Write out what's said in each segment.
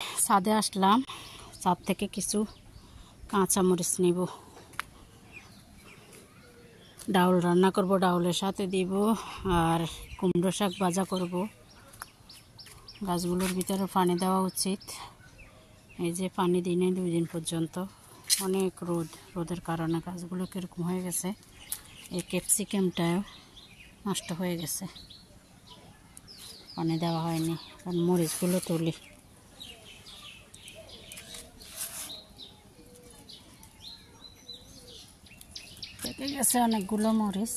ছাদে আসলাম, ছাদ থেকে কিছু কাঁচা মরিচ নিব। ডাউল রান্না করব, ডাউলের সাথে দিব আর কুমড়ো শাক ভাজা করব। গাছগুলোর ভিতরে পানি দেওয়া উচিত। এই যে পানি দিনে 2 দিন পর্যন্ত। অনেক রোদের কারণে গাছগুলো কীরকম হয়ে গেছে। এই ক্যাপসিকামটাও নষ্ট হয়ে গেছে, পানি দেওয়া হয়নি। কারণ মরিচগুলো তুলি। পেকে গেছে অনেকগুলো মরিচ।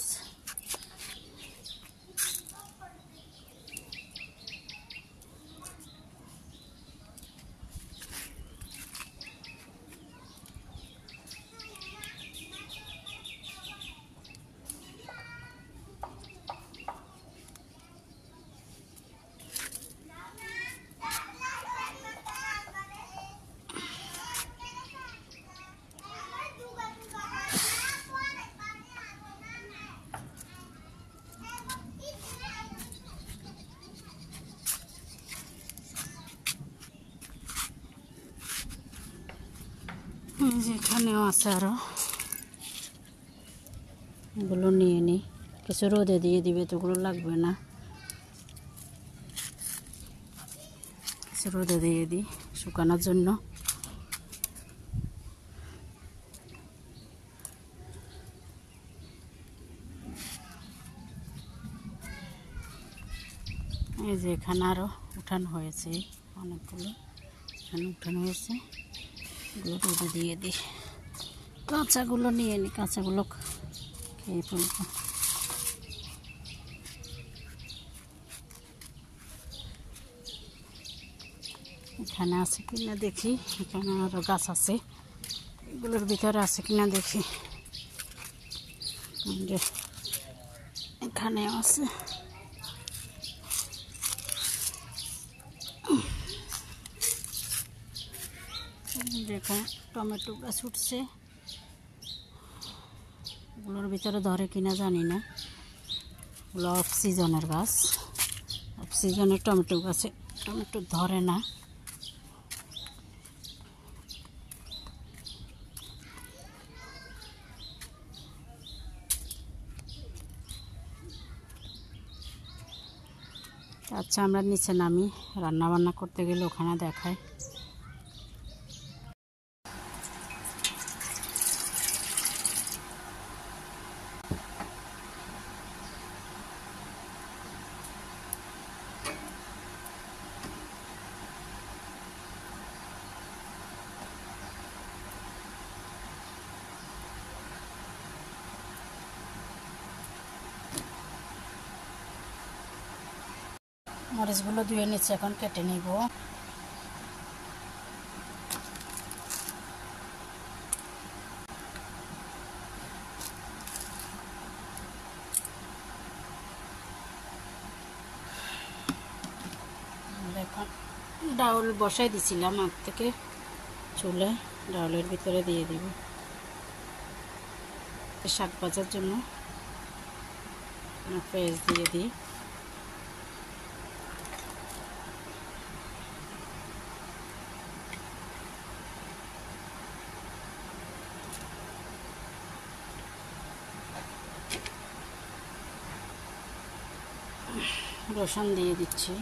যেখানেও আছে আরো, এগুলো নিয়ে নিই। কিছু রোদে দিয়ে দিবে, তো ওগুলো লাগবে না। কিছু রোদে দিয়ে দিই শুকানোর জন্য। এই যে এখানে আরও উঠানো হয়েছে, অনেকগুলো এখানে উঠানো হয়েছে। এগুলো রোদে দিয়ে দিই। কাঁচাগুলো নিয়ে নিই, কাঁচাগুলো খেয়ে ফেলব। এখানে আছে কিনা দেখি, এখানে আরও গাছ আছে, এগুলোর ভিতরে আছে কিনা দেখি। এখানে আছে। এখানে টমেটো গাছ উঠছে, এগুলোর ভিতরে ধরে কিনা জানি না। এগুলো অফ সিজনের গাছ, অফ সিজনের টমেটো গাছে টমেটো ধরে না। আচ্ছা, আমরা নিচে নামি, রান্না বান্না করতে গেলে ওখানে দেখায়। মরিচগুলো ধুয়ে নিচ্ছে, এখন কেটে নিব। এখন ডাউল বসাই দিছিলাম আগ থেকে চুলে, ডাউলের ভিতরে দিয়ে দিব শাক ভাজার জন্য। পেঁয়াজ দিয়ে দিই। রসুন দিয়ে দিচ্ছি।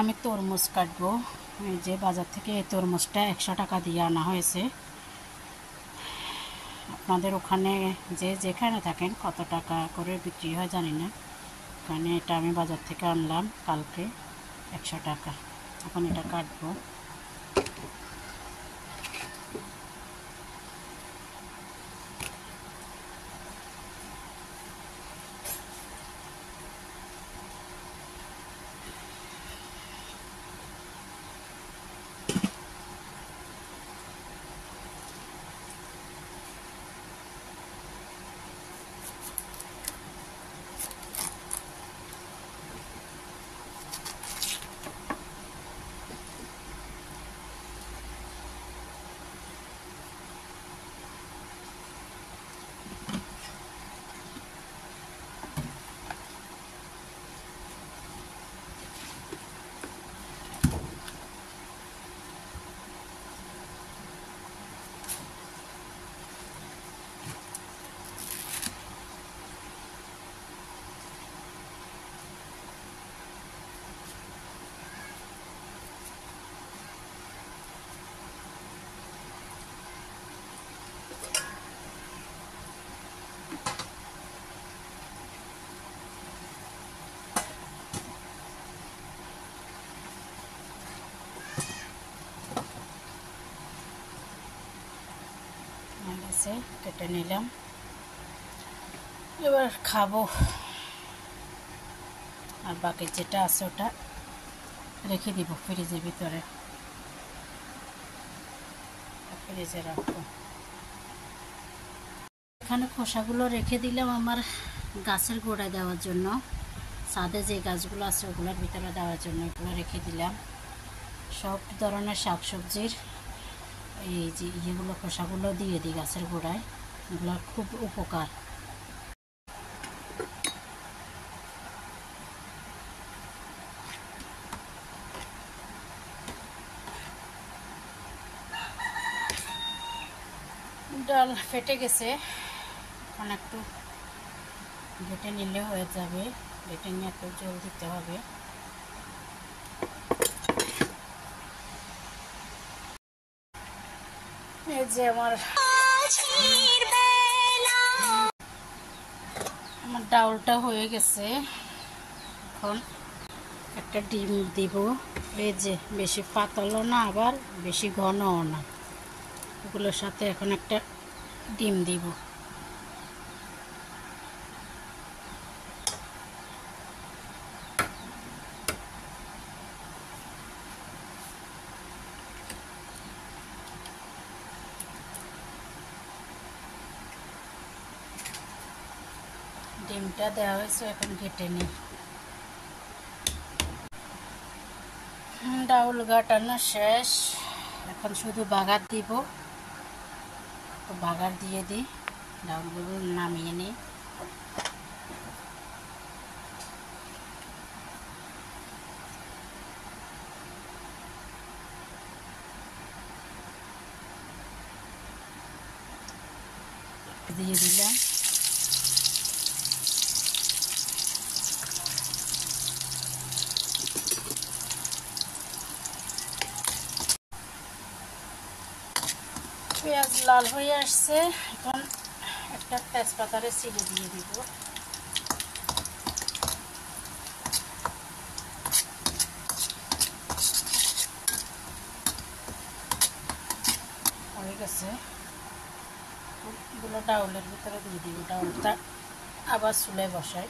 আমি তরমুজ কাটবো। এই যে বাজার থেকে এই তরমুজটা 100 টাকা দিয়ে আনা হয়েছে। আপনাদের ওখানে যেখানে থাকেন কত টাকা করে বিক্রি হয় জানি না। এখানে এটা আমি বাজার থেকে আনলাম কালকে, 100 টাকা। এখন এটা কাটবো। কেটে নিলাম, এবার খাবো। আর বাকি যেটা আছে ওটা রেখে দিব ফ্রিজের ভিতরে, ফ্রিজে রাখবো। এখানে খোসাগুলো রেখে দিলাম আমার গাছের গোড়ায় দেওয়ার জন্য, ছাদে যে গাছগুলো আছে ওগুলোর ভিতরে দেওয়ার জন্য এগুলো রেখে দিলাম। সব ধরনের শাকসবজির এই যে ইয়েগুলো খোসাগুলো দিয়ে দিই গাছের গোড়ায়, এগুলো খুব উপকার। ডাল ফেটে গেছে, এখন একটু বেটে নিলে হয়ে যাবে। বেটে নিয়ে একটু জল দিতে হবে। এই যে আমার ডাউলটা হয়ে গেছে, এখন একটা ডিম দিব। এই যে বেশি পাতলও না আবার বেশি ঘনও না, ওগুলোর সাথে এখন একটা ডিম দিব। ডিমটা দেওয়া হয়েছে, এখন কেটে নিই। ডাউল গাটানো শেষ, এখন শুধু বাগার দিব। বাগার দিয়ে দিই, ডাউলগুলো নামিয়ে নিই। দিয়ে দিলাম। পেঁয়াজ লাল হয়ে আসছে, এখন একটা তেজপাতারে ছিঁড়ে দিয়ে দিব। হয়ে গেছে, এগুলো ডাউলের ভিতরে দিয়ে দিব। ডাউলটা আবার চুলায় বসাই।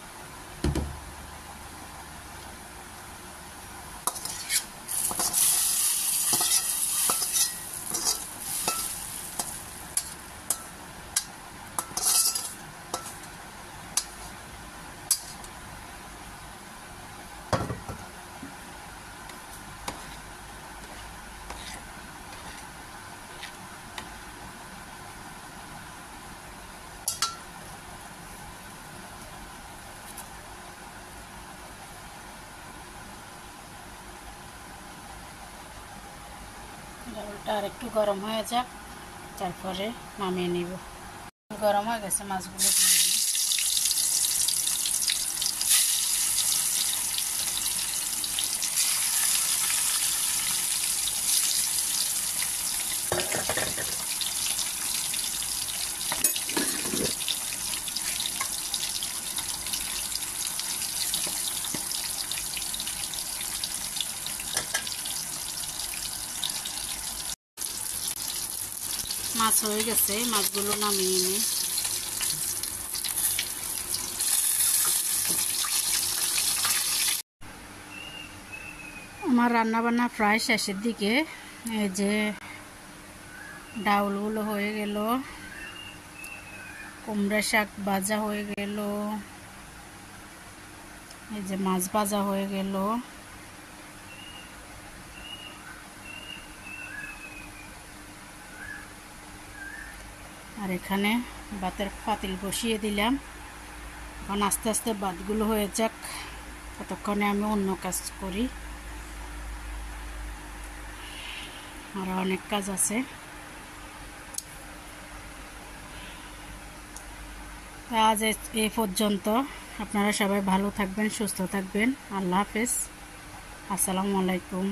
ডাউলটা আর একটু গরম হয়ে যাক, তারপরে নামিয়ে নিব। গরম হয়ে গেছে, মাছগুলো দিয়ে দিই। মাছ হয়ে গেছে, মাছগুলো নামিয়ে নিই। আমার রান্নাবান্না প্রায় শেষের দিকে। এই যে ডাউলগুলো হয়ে গেল, কুমড়া শাক ভাজা হয়ে গেল, এই যে মাছ ভাজা হয়ে গেল। আর এখানে ভাতের পাতিল বসিয়ে দিলাম। এখন আস্তে আস্তে ভাতগুলো হয়ে যাক, ততক্ষণে আমি অন্য কাজ করি, আর অনেক কাজ আছে। আজ এই পর্যন্ত। আপনারা সবাই ভালো থাকবেন, সুস্থ থাকবেন। আল্লাহ হাফেজ, আসসালামু আলাইকুম।